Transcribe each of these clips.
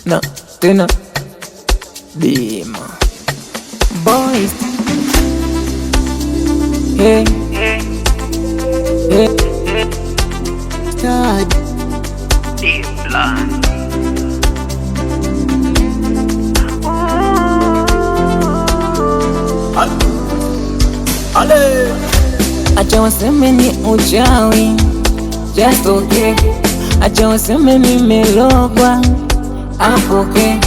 Na tena Bima Boys. Hey, hey, Start Deep Blonde. Ale, acha waseme ni uchawi, just okay. Acha waseme nimelogwa, apoke.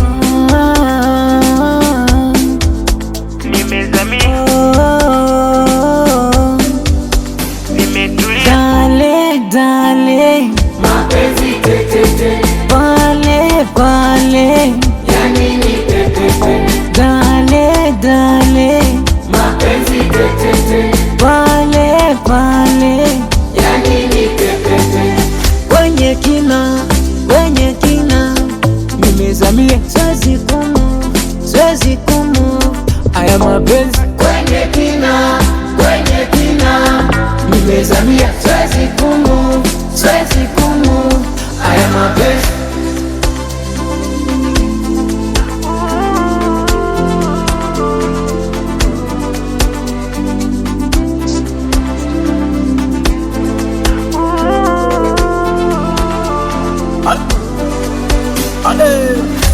Nimezamia, nimetulia. Dale, dale, Mapenzi tetete, pale, pale. yani ni tetete. Dale, dale, Mapenzi tetete, pale, pale. yani ni tetete. Kwenye kina, kwenye kina, nimezamia, siwezi kumu, siwezi kumu. Haya mapenzi Kwenye kina, nimezamia. Siwezi kumu, siwezi kumu. Haya mapenzi.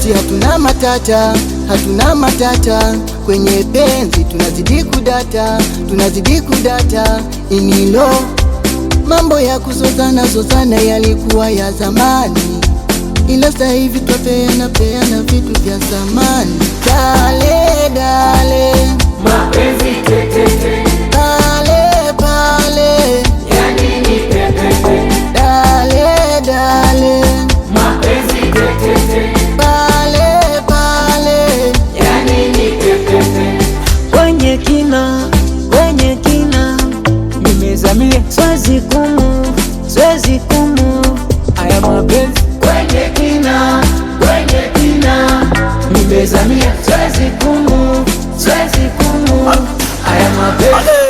Si hatuna matata, hatuna matata kwenye penzi, tunazidi kudata inilo. Mambo ya kuzozana yalikuwa ya zamani, ila sasa hivi twapeana vitu vya zamani. Dale, dale, Mapenzi tetete, pale, pale. yani ni tetete. Dale, dale, Mapenzi tetete, pale, pale. yani ni tetete. kwenye kina, kwenye kina, nimezamia, siwezi kumu, siwezi kumu. Haya mapenzi Kwenye kina, nimezamia. Siwezi kumu, siwezi kumu. Haya mapenzi.